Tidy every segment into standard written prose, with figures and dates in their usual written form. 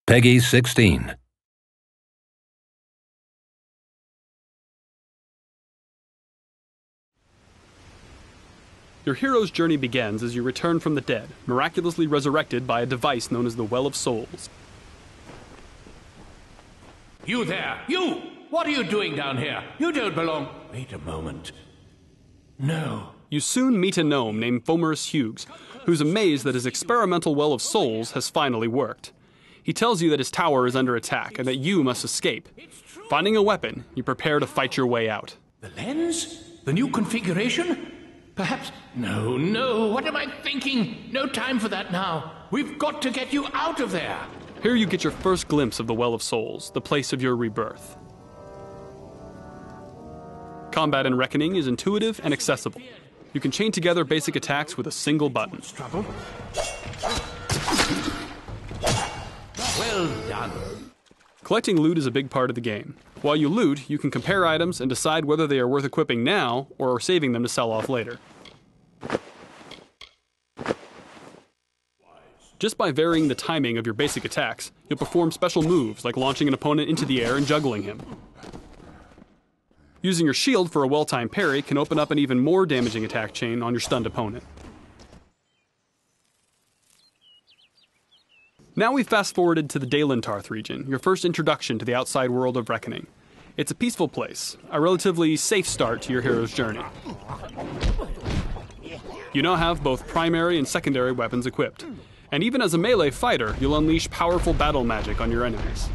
Peggy 16. Your hero's journey begins as you return from the dead, miraculously resurrected by a device known as the Well of Souls. You there! You! What are you doing down here? You don't belong... Wait a moment. No. You soon meet a gnome named Fomorus Hughes, who's amazed that his experimental Well of Souls has finally worked. He tells you that his tower is under attack and that you must escape. Finding a weapon, you prepare to fight your way out. The lens? The new configuration? Perhaps... No, what am I thinking? No time for that now. We've got to get you out of there. Here you get your first glimpse of the Well of Souls, the place of your rebirth. Combat in Reckoning is intuitive and accessible. You can chain together basic attacks with a single button. Trouble? Well done. Collecting loot is a big part of the game. While you loot, you can compare items and decide whether they are worth equipping now or saving them to sell off later. Just by varying the timing of your basic attacks, you'll perform special moves like launching an opponent into the air and juggling him. Using your shield for a well-timed parry can open up an even more damaging attack chain on your stunned opponent. Now we've fast-forwarded to the Dalentarth region, your first introduction to the outside world of Reckoning. It's a peaceful place, a relatively safe start to your hero's journey. You now have both primary and secondary weapons equipped, and even as a melee fighter, you'll unleash powerful battle magic on your enemies.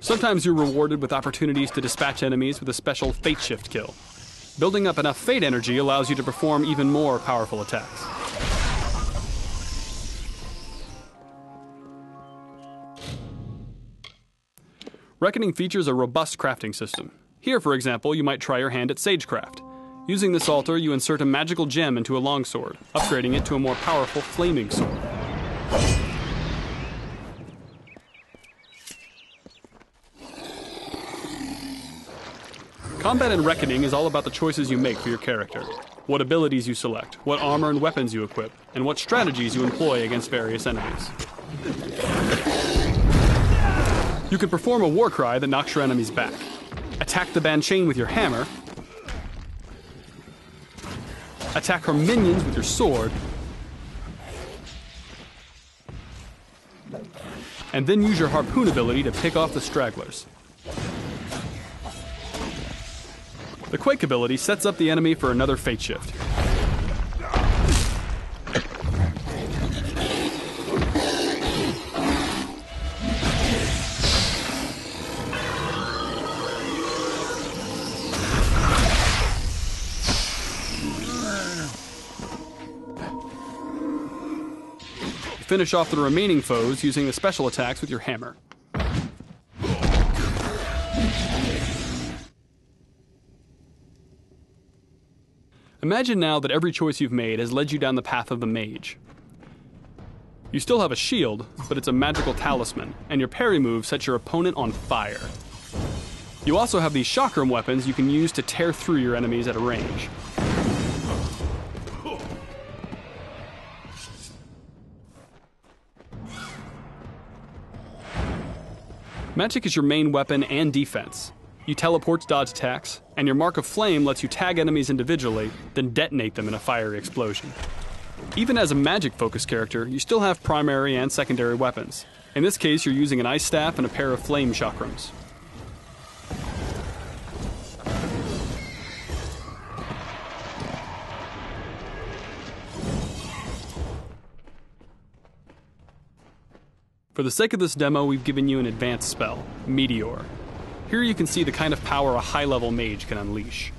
Sometimes you're rewarded with opportunities to dispatch enemies with a special Fate Shift kill. Building up enough Fate energy allows you to perform even more powerful attacks. Reckoning features a robust crafting system. Here, for example, you might try your hand at Sagecraft. Using this altar, you insert a magical gem into a longsword, upgrading it to a more powerful flaming sword. Combat in Reckoning is all about the choices you make for your character, what abilities you select, what armor and weapons you equip, and what strategies you employ against various enemies. You can perform a war cry that knocks your enemies back, attack the Banchain with your hammer, attack her minions with your sword, and then use your harpoon ability to pick off the stragglers. The Quake ability sets up the enemy for another Fate Shift. Finish off the remaining foes using the special attacks with your hammer. Imagine now that every choice you've made has led you down the path of the mage. You still have a shield, but it's a magical talisman, and your parry move sets your opponent on fire. You also have these chakram weapons you can use to tear through your enemies at a range. Magic is your main weapon and defense. You teleport to dodge attacks, and your Mark of Flame lets you tag enemies individually, then detonate them in a fiery explosion. Even as a magic-focused character, you still have primary and secondary weapons. In this case, you're using an ice staff and a pair of flame chakrams. For the sake of this demo, we've given you an advanced spell, Meteor. Here you can see the kind of power a high-level mage can unleash.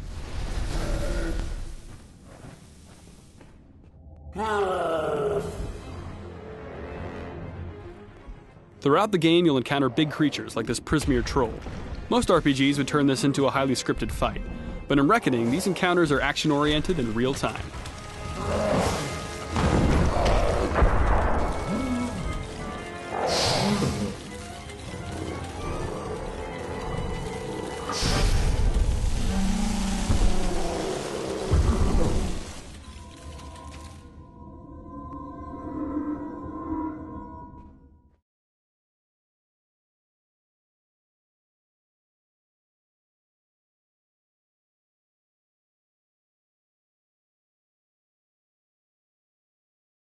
Throughout the game, you'll encounter big creatures like this Prismeer troll. Most RPGs would turn this into a highly scripted fight, but in Reckoning, these encounters are action-oriented and real-time.